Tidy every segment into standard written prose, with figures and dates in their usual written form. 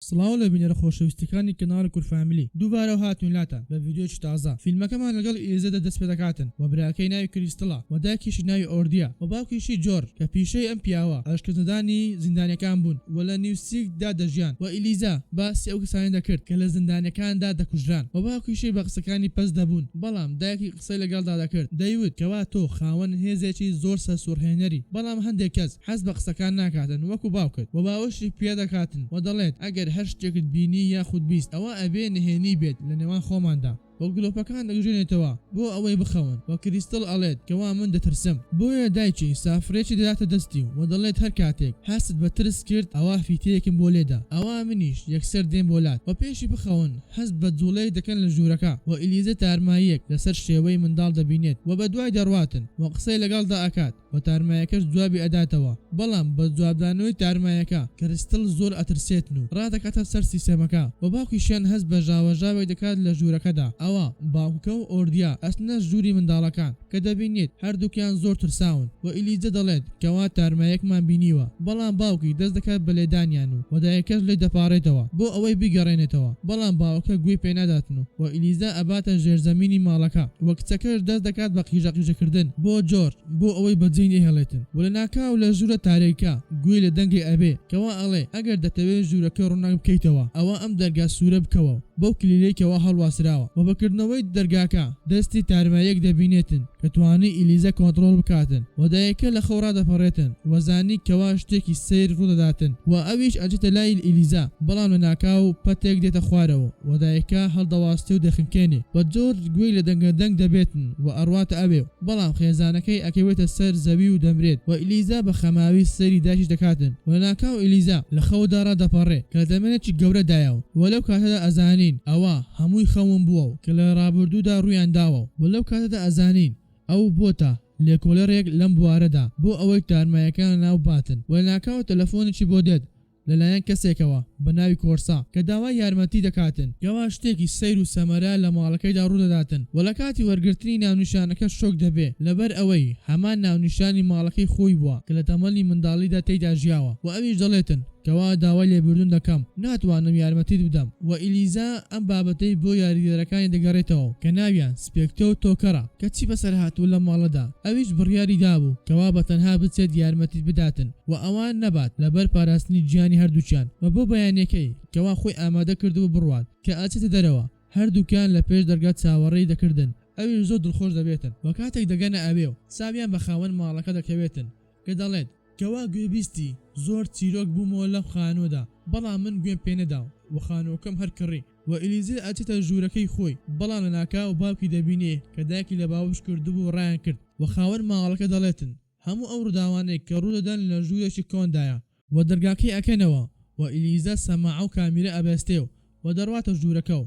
سڵاو لە بینەرە خۆشەویستەکانی کەناڵی کورفامیلی دووبارە هاتوون لاتان بە ڤیدیۆیەکی تازە. فیلمەکەمان لەگەڵ ئێزەدا دەست پێ دەکاتن و براکەی ناوی کریستڵە و دایکیشی ناوی ئۆردیە و باوکیشی جۆر کە پیشەی ئەم پیاوە ئەشکردنەدانی زیندانیەکان بوون و لە نیوسیکدا دەژیان و ئیلیزا باسی ئەو کەسانی دەکرد کە لە زیندانیەکاندا دەکوژران و باوکیشی بە قسەکانی پەس دەبوون، بەڵام دایکی قسەی لەگەڵدا دەکرد، دەیوت کەوا تۆ خاوەن هێزێکی زۆر سەسوورهێنەری، بەڵام هەندێک کەس حەز بە قسەکان ناکاتن وەکو باوکت و باوەشی پێ دەکاتن و دەڵێت ئەگەر هەر شتێکت بینی یاخود بیست ئەوە ئەبێ نهێنی بێت لە نێوان خۆماندا و گلۆپەکان دەگژێنێتەوە بۆ ئەوەی بخەون و کریستڵ ئەڵێت کەوا من دەترسم. بۆیە دایکی سافرێکی دەداتە دەستی و دەڵێت هەر کاتێک هەست بە ترس کرد ئەوە فیتەیەکم بۆ لێدا، ئەوە منیش یەکسەر دێم بۆلات و پێشی بخەون هەست بە جوڵەی دەکەن لە ژوورەکە و ئیلیزە تارماییەک لەسەر شێوەی منداڵ دەبینێت و بە دوای دەڕواتن و قسەی لەگەڵدا ئەکات و تارمایەکەش جوابی ئەداتەوە، بەڵام بە جوابدانەوەی تارمایەکە کریستڵ زۆر ئەترسێتن و ڕادەکاتە سەر سیستەمەکە و باوکیشیان هەست بە ژاوەژاوی دەکات لە ژوورەکەدا. ئەوە باوکە و ئۆردیا ئەسنە ژووری منداڵەکان کە دەبینێت هەردووکیان زۆر ترساون و ئیلیزە دەڵێت کەوا تارمایەکمان بینیوە، بەڵام باوکی دەست دەکات بە لێدانیان و وەدایەکەش لێ دەپارێتەوە بۆ ئەوەی بیگەڕێنێتەوە، بەڵام باوکە گوێی پێ ناداتن و ئیلیزە ئەباتە ژێرزەمینی ماڵەکە و کچەکەش دەست دەکات بە قیژەقیژەکردن بۆ جۆر بۆ ئەوەی بەجێی نەهێڵێتن و لە ناکاو لە ژوورە تارێکە گوێی لە دەنگی ئەبێ کەوا ئەڵێ ئەگەر دەتەوێت ژوورەکە ڕووناک بکەیتەوە ئەوە ئەم دەرگا سوورە بکەوە بەو کلیلەیەکەوە هەڵواسراوە و بەکردنەوەی دەرگاکە دەستی تارمایەک دەبینێتن کە توانی ئیلیزە کۆنتڕۆڵ بکاتن و دایەکە لە خەو ڕادەپەڕێتن وەزانی کەوا شتێکی سیر ڕوودەداتن و ئەویش ئەجێتە لای ئیلیزا، بەڵام لە ناکاو پەتێک دێتە خوارەوە و دایەکە هەڵدەواستێ و دەخنکێنێ و جۆر گوێی لە دەنگەدەنگ دەبێتن و ئەڕواتە ئەوێ، بەڵام خێزانەکەی ئەکەوێتە سەر زەوی و دەمرێت و ئیلیزا بە خەماوی سەری داشش دەکاتن و لە ناکاو ئیلیزا لە خەودا ڕادەپەڕێ کە لە دەمێنێکی گەورەدایەوە و لەو کاتەدا ئەزانین ئەوە هەمووی خەون بووە و کە لە ڕابردوودا ڕوویان داوە و لەو کاتەدا ئەزانین ئەو بۆتە لێکۆلەرێک لەم بوارەدا بۆ ئەوەی تارمایەکان ناو باتن و ناکاو تەلەفۆنێکی بۆ دێت لەلایەن کەسێکەوە بە ناوی کۆرسا کە داوای یارمەتی دەکاتن، کەوا شتێکی سیر و سەمەرە لە ماڵەکەیدا ڕوودەداتن و لە کاتی وەرگرتنی ناونیشانەکە شۆک دەبێ لەبەر ئەوەی هەمان ناونیشانی ماڵەکەی خۆی بووە کە لە تەمەنی منداڵیدا تێیدا ژیاوە و ئەویش دەڵێتن کەوا داوای لێبوردن دەکەم ناتوانم یارمەتیت بدەم و ئیلیزا ئەم بابەتەی بۆ یاریدەرەکانی دەگەڕێتەوە کە ناویان سپێکتە و تۆکەرە کە چی بەسەر هاتوو لە ماڵەدا، ئەویش بڕیاری دابوو کەوا بەتەنها بچێت یارمەتیت بداتن و ئەوان نەبات لەبەر پاراستنی گیانی هەردووچیان و بۆ بەیانەکەی کەوا خۆی ئامادە کردو بڕوات کە ئاچێتە دەرەوە هەردووکیان لە پێش دەرگات چاوەڕێی دەکردن، ئەویش زۆر دڵخۆش دەبێتن و کاتێک دەگەنە ئەوێ و ساویان بە خاوەن ماڵەکە دەکەوێتن کە دەڵێت کەوا گوێبیستی زۆر چیرۆک بوومەوە لەم خانۆدا، بەڵام من گوێم پێ نەدا و خانۆکەم هەر کڕی و ئیلیزە ئاچێتە ژوورەکەی خۆی، بەڵام لە ناکاو باوکی دەبینێ کە دایکی لە باوش کردبوو ڕایان کرد و خاوەن ماڵەکە دەڵێتن هەموو ئەو ڕووداوانەی کە ڕوودەدەن لە ژوورێکی کۆندایە و دەرگاکەی ئەکەنەوە و ئیلیزە سەماع و کامیرە ئەبەستێ و دەڕواتە ژوورەکە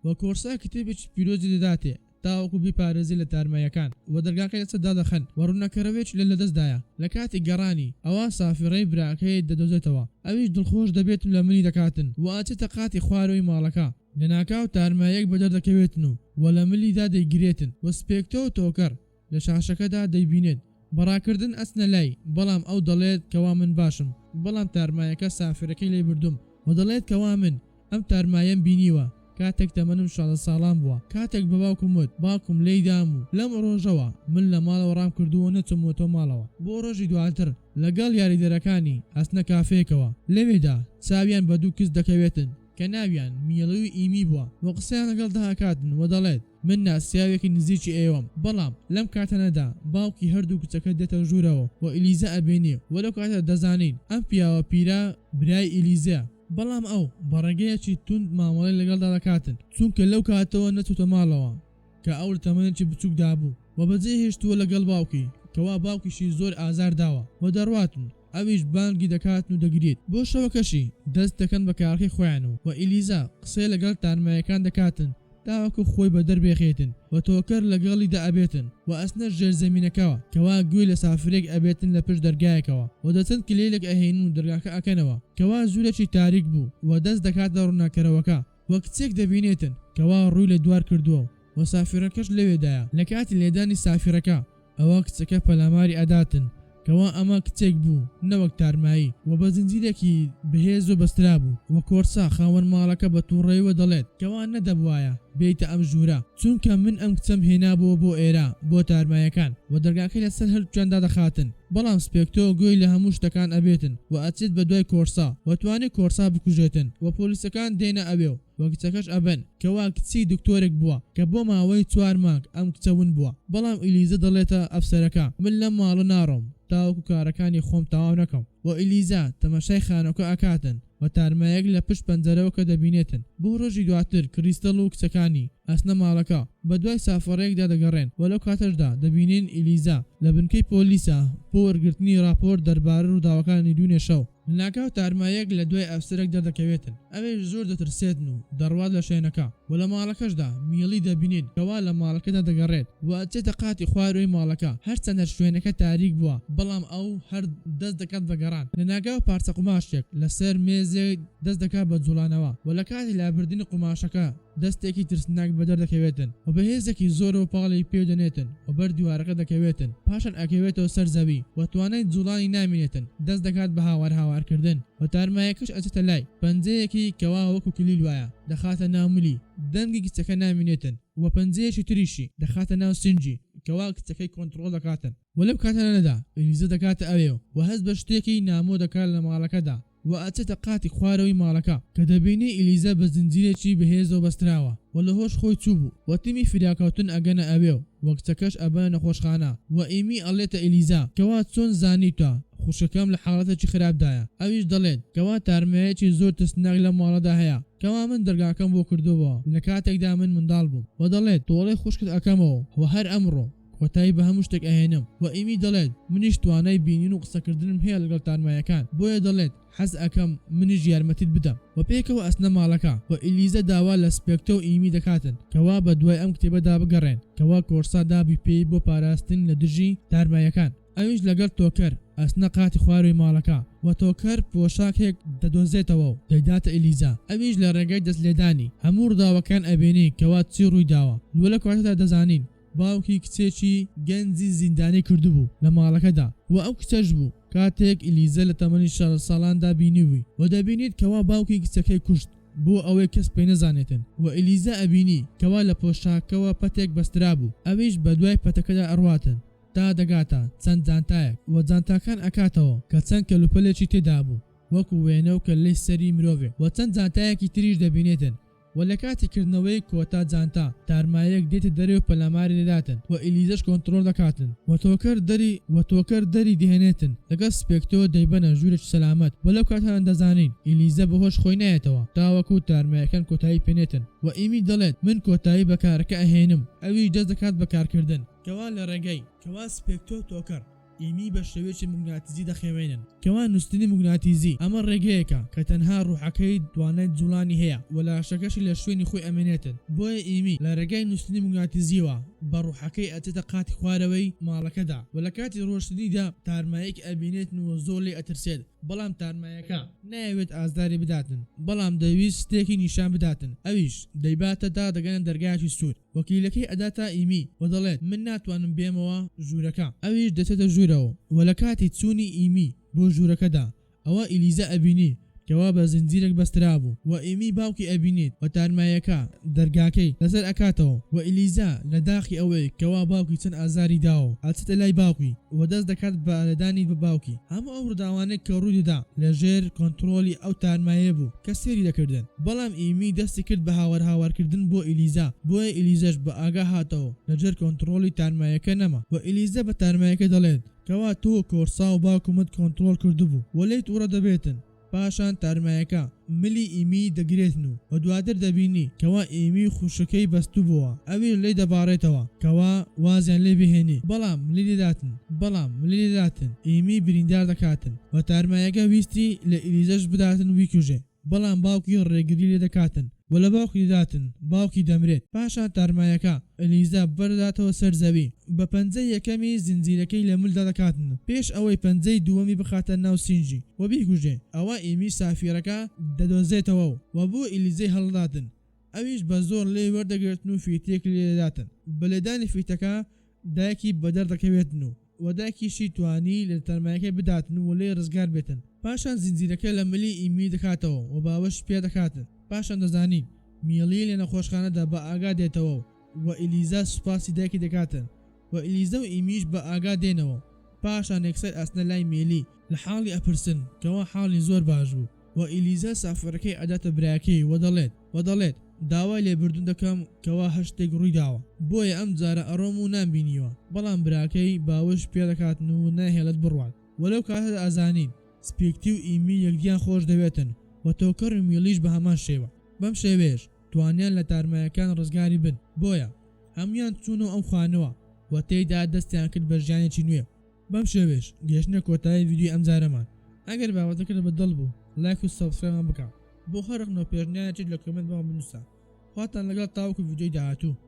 و کۆرسا کتێبێکی پیرۆزی دەداتێ تاوەکو بیپارێزی لە تارمایەکان و دەرگاکەی لەسەر دادەخەن و ڕوونەکەرەوێک لە دەستدایە لە کاتی گەڕانی ئەوە سافرەی براکەی دەدۆزێتەوە، ئەویش دڵخۆش دەبێتن لە منی دەکاتن و ئاچێتە قاتی خوارەوەی ماڵەکە لە ناکاو تارمایەک بەدەر دەکەوێتن و لە ملیدا دەیگرێتن و سپێکتە و تۆکەر لە شاشەکەدا دەیبینێت بەڕاکردن ئەسنە لای، بەڵام ئەو دەڵێت کەوا من باشم، بەڵام تارمایەکە سافرەکەی لێ بردوم و دەڵێت کەوا من ئەم تارمایەم بینیوە کاتێک تەمەنم 16 ساڵان بووە، کاتێک بە باوکم وت باوکم لێیدام و لەم ڕۆژەوە من لە ماڵەوە ڕام کردووە نەچمەوە ماڵەوە بۆ ڕۆژی دواتر لەگەڵ یاریدەرەکانی ئەسنە کافەیەکەوە لەوێدا چاویان بە دوو کەس دەکەوێتن کە ناویان میڵەوی ئیمی بووە و قسەیان لەگەڵ داهاکاتن و دەڵێت من ناسیاوێکی نزیکی ئێوەم، بەڵام لەم کاتەنەدا باوکی هەردوو کچەکە دێتە ژوورەوە و ئیلیزە ئەبێنێ و لەو کاتە دەزانین ئەم پیاوە پیرا برای ئیلیزە، بەڵام ئەو بەڕێگەیەکی توند مامەڵی لەگەڵدا دەکاتن چونکە لەو کاتەوە نەچوتە ماڵەوە کە ئەو لە تەمەنێکی بچووکدا بوو و بەجێ هێشتووە لەگەڵ باوکی کەوا باوکیشی زۆر ئازار داوە و دەڕواتن، ئەویش بانگی دەکاتن و دەگرێت بۆ شەوەکەشی دەست دەکەن بە کارخی خۆیان و ئیلیزا قسەی لەگەڵ تارمایەکان دەکاتن تاوەکو خۆی بە دەربێخێتن و تۆکەر لەگەڵی دەئەبێتن و ئەسنە ژێرزەمینەکەوە کەوا گوێ لە سافرێک ئەبێتن لە پشت دەرگایەکەوە و دەچەند کلێلێک ئەهێن و دەرگاکە ئەکەنەوە کەوا ژوورێکی تاریک بوو و دەست دەکاتە ڕووناکەرەوەکە وە کچێک دەبینێتن کەوا ڕووی لە دوار کردووە و سافرەکەش لەوێدایە لە کاتی لێدانی سافرەکە ئەوە کچەکە پەلاماری ئەداتن کەوا ئەمە کچێک بوو نەوەک تارمایی و بە زنجیرێکی بەهێز و بەسترا بوو وە کۆرسا خاوەن ماڵەکە بە تووڕێیوە دەڵێت کەوا نەدەبوایە بێتە ئەم ژوورە چونکە من ئەم کچەم هێنابووە بۆ ئێرە بۆ تارمایەکان و دەرگاکەی لەسەر هەرچەندا دەخاتن بەڵام سپێکتۆ گوێی لە هەموو شتەکان ئەبێتن و ئەچێت بە دوای کۆرسا وەتوانێت کۆرسا بکوژێتن و پۆلیسەکان دێنە ئەوێ و کچەکەش ئەبن کەوا کچی دکتۆرێک بووە کە بۆ ماوەی 4 مانگ ئەم کچەون بووە بەڵام ئیلیزە دەڵێتە ئەفسەرەکە من لەم ماڵە ناڕۆم تاوەکو کارەکانی خۆم تەواو نەکەم و ئیلیزا تەماشای خانۆکە ئەکاتن و تارمایەک لە پشت پەنجەرەوە کە دەبینێتن بۆ ڕۆژی دواتر کریستەڵ و کچەکانی ئەسنە ماڵەکە بە دوای سافڕەیەکدا دەگەڕێن و لەو کاتەشدا دەبینین ئیلیزا لە بنکەی پۆلیسە بۆ وەرگرتنی راپۆرت دەربارە ڕووداوەکانی دوونێ شەو ناکاو تارمایەک لە دوای ئەفسەرێک دەردەکەوێتن ئەوێ زۆر دەترسێتن و دەڕوات لە شوێنەکە و لە ماڵەکەشدا میڵی دەبینین کەوا لە ماڵەکەدا دەگەڕێت و ئەچێتە قاتی خواروی ماڵەکە هەرچەندە شوێنەکە تاریک بووە بەڵام ئەو هەر دەست دەکات بە گەڕان لە ناگاو پارچە قوماشێک لەسەر مێزێک دەست دەکات بە جوڵانەوە و لە کاتی لابردنی قوماشەکە دەستێکی ترسناک بەدەر دەکەوێتن و بەهێزێکی زۆرەوە پاڵی پێ دەنێتن و بەر دیوارەکە دەکەوێتن پاشان ئەکەوێتەوە سەر زەوی و توانای جوڵانی نامێنێتن دەست دەکات بە هاوارکردن و تارمایەکەش ئەچێتە لای پەنجەیەکی کەوا وەکو کلیل وایە دەخاتە ناوملی دەنگی کچەکە نامێنێتن و پەنجەیەکی تریشی دەخاتە ناو سنجی کەوا کچەکەی کۆنتڕۆڵ دەکاتن و لەم کاتەنەدا ئیلیزە دەکاتە ئەوێ و هەست بە شتێکی نامۆ دەکات لە ماڵەکەدا و ئەچێتە قاتی خوارەوەی ماڵەکە کە دەبینی ئیلیزە بە زنجیرێکی بەهێزەوە بەستراوە و لە هۆش خۆی چوو بوو و تیمی فراکەوتن ئەگەنە ئەوێ و کچەکەش ئەبەنە نەخۆشخانە و ئیمی ئەڵێتە ئیلیزا کەوا چۆن زانیتە خوشەکەم لە حاڵەتێکی خراپدایە ئەویش دەڵێت کەوا تارمایەکی زۆر ترسناک لە ماڵەدا هەیە کەوا من دەرگاکەم بۆ کردووە لە کاتێکدا من منداڵ بووم و دەڵێت تۆڵەی خوشکت ئەەکەمەوە و هەر ئەمڕۆ کۆتایی بە هەموو شتێک ئەهێنم و ئیمی دەڵێت منیش توانای بینین و قسەکردنم هەیە لەگەڵ تارمایەکان بۆیە دەڵێت حەز ئەەکەم منیش یارمەتیت بدەم و پێکەوە ئەسنە ماڵەکە و ئیلیزە داوا لە سپێکتە و ئیمی دەکاتن کەوا بە دوای ئەم کتێبەدا بگەڕێن کەوا کۆرسا دابی پێی بۆ پاراستن لە دژی تارمایەکان ئەویش لەگەڵ تۆکەر ئەسنە قاتی خواروی ماڵەکە و تۆکەر پۆشاکێک دەدۆزێتەوە و دەیداتە ئیلیزا ئەویش لە ڕێگەی دەستلێدانی هەموو ڕووداوەکان ئەبێنی کەوا چی ڕووی داوە لۆ لە کاتەدا دەزانین باوکی کچێکی گەنجی زیندانی کردبوو لە ماڵەکەدا و ئەو کچەش بوو کاتێک ئیلیزە لە تەمەنی 16 ساڵاندا بینیوی و دەبینیت کەوا باوکی کچەکەی کوشت بۆ ئەوەی کەس پێی نەزانێتن و ئیلیزە ئەبینی کەوا لە پۆشاکەوە پەتێک بەسترا بوو ئەویش بە دوای پەتەکەدا ئەڕواتن تا دەگاتە چەند جانتایەک و جانتاکان ئەکاتەوە کە چەند کەلوپەلێکی تێدا بوو وەکو وێنە و کە لەی سەری مرۆڤێ و چەند جانتایەکی تریش دەبینێتن و لە کاتی کردنەوەی کۆتا جانتا تارمایەک دێتە دەرێ و پەلاماری دەداتن و ئیلیزەش کۆنتڕۆڵ دەکاتن و تۆکەر دەری دێنێتن لەگەڵ سپێکتەوە دەیبەنە ژوورێک سەلامەت و لەو کاتان دەزانین ئیلیزە بەهۆش خۆی نایەتەوە تاوەکو تارمایەکان کۆتایی پێنێتن و ئیمی دەڵێت من کۆتایی بەکارەکە ئەهێنم ئەوی دەست دەکات بەکارکردن کەوا لە ڕێگەی کەوا سپێکتۆ تۆکەر ئیمی بە شێوەیەکی موگناتیزی دەخێوێنن کەوا نووسنی موگناتیزی ئەمە ڕێگەیەکە کە تەنها ڕوحەکەی دوانێت جوڵانی هەیە و لاشەکەشی لە شوێنی خۆی ئەمێنێتن بۆیە ئیمی لە ڕێگای نووسنی موگناتیزیەوە بە ڕوحەکەی ئەچێتە قاتی خوارەوەی ماڵەکەدا و لە کاتی ڕۆشتنیدا تارمایەک ئەبینێتن و زۆر لێ ئەترسێت بەڵام تارمایەکە نایەوێت ئازداری بداتن بەڵام دەویست شتێکی نیشان بداتن ئەویش دەیباتە تا دەگەنە دەرگایکی سوور وەکیلەکەی ئەداتە ئیمی و دەڵێت من ناتوانم بێمەوە ژوورەکە ئەویش دەچێتە ژوورەوە و لە کاتی چوونی ئیمی بۆ ژوورەکەدا ئەوە ئیلیزە ئەبینی کەوا بە زنجیرێک بەسترا بوو و ئیمی باوکی ئەبینێت و تارمایەکە دەرگاکەی لەسەر ئەکاتەوە و ئیلیزا لە داخی ئەوەی کەوا باوکی چەند ئازاری داوە ئاچێتە لای باوکی و دەست دەکات بە لەدانی بە باوکی هەموو ئەو ڕووداوانەی کە ڕوویدا لە ژێر کۆنتڕۆلی ئەو تارمایە بوو کە سێری دەکردن بەڵام ئیمی دەستی کرد بە هاوارکردن بۆ ئیلیزا بۆیە ئیلیزەش بە ئاگا هاتەوە لە ژێر کۆنتڕۆلی تارمایەکە نەما و ئیلیزە بە تارمایەکە دەڵێت کەوا تۆ کۆرسا و باوکمت کۆنتڕۆل کردبوو و لێی تووڕە دەبێتن پاشان تارمایەکە ملی ئیمی دەگرێتن و دواتر دەبینی کەوا ئیمی خوشەکەی بەستوو بووە ئەوی لێی دەبارێتەوە کەوا وازیان لێ بهێنی بەڵام ملی دەداتن ئیمی بریندار دەکاتن و تارمایەکە ویستی لە ئیلیزەش بداتن ویکوژێ بەڵام باوکی ڕێگری لێ دەکاتن و لە باوکی داتن باوکی دەمرێت پاشان تارمایەکە ئەلیزا بەرداتەوە سەر زەوی بە پەنجەی یەکەمی زنجیرەکەی لە ملدا دەکاتن پێش ئەوەی پەنجەی دووەمی بخاتە ناو سینجی و بیگوژێ ئەوە ئیمی سافیرەکە دەدۆزێتەوە و بۆ ئیلیزەی هەڵداتن ئەویش بە زۆر لێ وەردەگرتن و فیتێک لێداتن بە لێدانی فیتەکە دایکی بەدەر دەکەوێتن و وەداکیشی توانی لە تەرمایەکەی بداتن و لێ ڕزگار بێتن پاشان زنجیرەکە لە ملی ئیمی دەکاتەوە و باوەش پێ دەکاتن پاشان دەزانین میێڵی لە نەخۆشخانەدا بە ئاگا دێتەوە و ئیلیزا سوپاسی دایکی دەکاتن و ئیلیزا و ئیمیش بە ئاگا دێنەوە پاشان یەکسەر ئەسنە لای مێلی لە حاڵی ئەپرسن کەوا حاڵی زۆر باش بوو و ئیلیزا سافرەکەی ئەداتە براکەی وەدەڵێت داوای لێبوردن دەکەم کەوا هەشتێک ڕوویداوە بۆیە ئەم جارە ئەڕۆم و نامبینیوە بەڵام براکەی باوش پێ دەکاتن و ناهێڵت بڕوات وەلەو کاتە ئازانین سپێکتی و ئیمی یەکدیان خۆش دەوێتن و تۆکەڕ و میێلیش بە هەمان شێوە بەم شێوێش توانیان لە تارمایەکان ڕزگاری بن بۆیە هەمویان چوونەوە ئەم خوانەوە و تێیدا دەستیان کرد بە ژیانێکی نوێ بەم شێوێش گەشتنە کۆتایی ڤیدیۆ ئەم جارەمان ئەگەر باوەتەکرد بەدڵ بوو لایک و سەبسکرایبمان بکە بۆ هەرق نۆپێژنیانێکیت لە کۆمنت بەڵام بنووسە خواتان لەگەڵ تاوەکو ڤیدیۆی داهاتوو